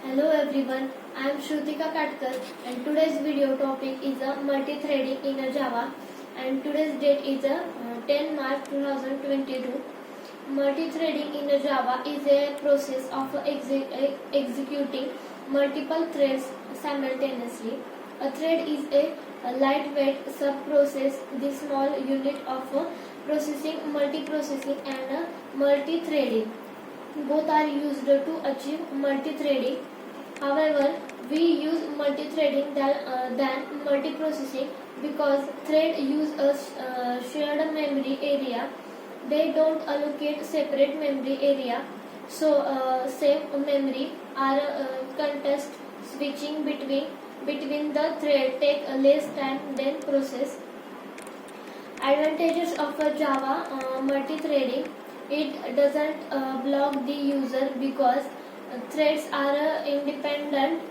Hello everyone, I am Shrutika Katkar and today's video topic is a multi-threading in a Java and today's date is 10 March 2022. Multi-threading in a Java is a process of executing multiple threads simultaneously. A thread is a lightweight sub-process, the small unit of processing, multiprocessing and multi-threading. Both are used to achieve multi-threading. However, we use multi-threading than multiprocessing because thread use a shared memory area. They don't allocate separate memory area. So, same memory or context switching between the thread take less time than process. Advantages of a Java multi-threading: it doesn't block the user because threads are independent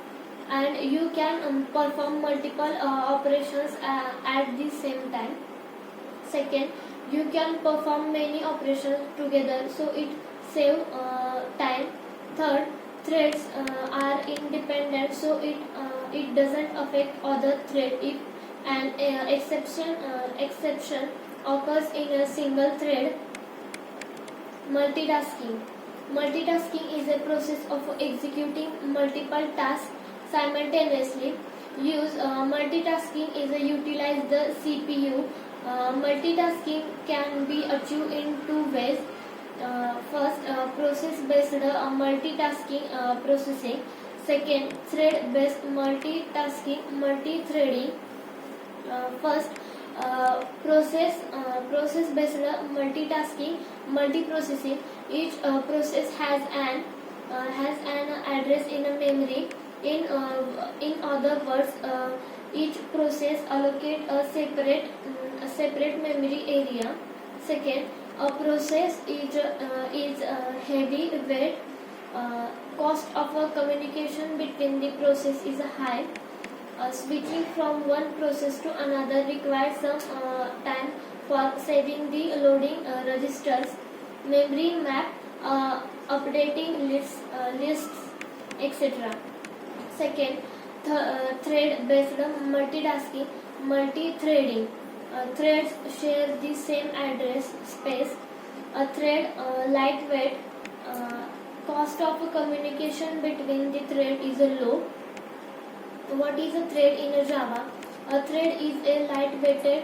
and you can perform multiple operations at the same time. Second, you can perform many operations together, so it saves time. Third, threads are independent, so it doesn't affect other thread if an exception occurs in a single thread. Multitasking. Multitasking is a process of executing multiple tasks simultaneously. Multitasking is a utilize the CPU. Multitasking can be achieved in two ways. First, process-based multitasking processing. Second, thread-based multitasking multi-threading. First, process-based multitasking multiprocessing. Each process has an address in a memory. In other words, each process allocate a separate memory area. Second, a process is heavy weight. Cost of a communication between the process is high. Switching from one process to another requires some time for saving the loading registers, memory map, updating lists, etc. Second, thread-based multitasking, multi-threading. Threads share the same address space. A thread lightweight. Cost of communication between the thread is low. What is a thread in a Java? A thread is a lightweighted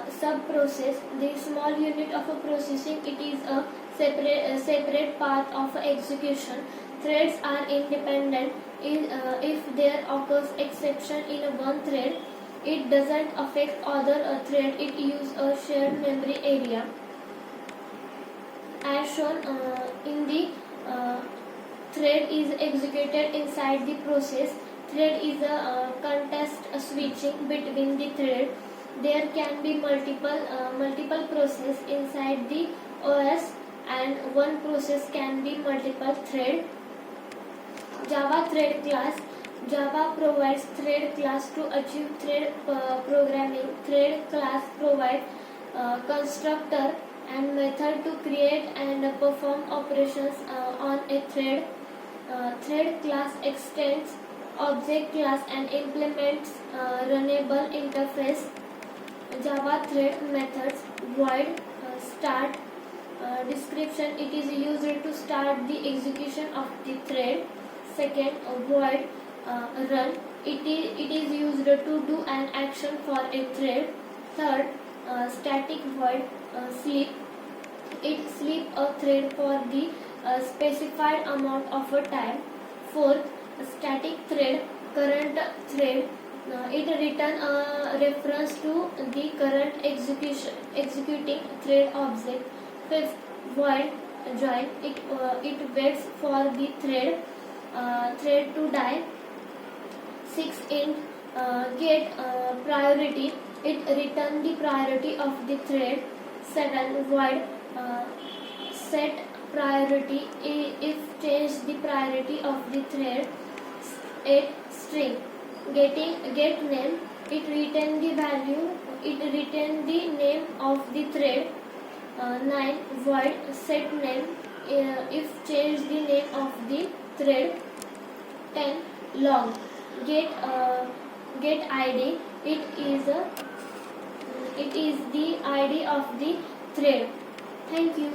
sub-process, the small unit of a processing. It is a separate path of execution. Threads are independent. If there occurs exception in one thread, it doesn't affect other thread. It uses a shared memory area. As shown in the thread is executed inside the process. Thread is a context switching between the thread. There can be multiple process inside the OS and one process can be multiple thread. Java thread class. Java provides thread class to achieve thread programming. Thread class provides constructor and method to create and perform operations on a thread. Thread class extends object class and implements runnable interface. Java thread methods: void, start, description. It is used to start the execution of the thread. Second, void, run. It is used to do an action for a thread. Third, static void, sleep. It sleep a thread for the specified amount of a time. Fourth, static thread, current thread. It return a reference to the current executing thread object. Fifth, void join. It waits for the thread to die. Sixth, int get priority. It return the priority of the thread. Seven, void set priority. If change the priority of the thread. 8, string get name. It return the value. It return the name of the thread. 9, void set name. If change the name of the thread. 10. Log. Get ID. It is the ID of the thread. Thank you.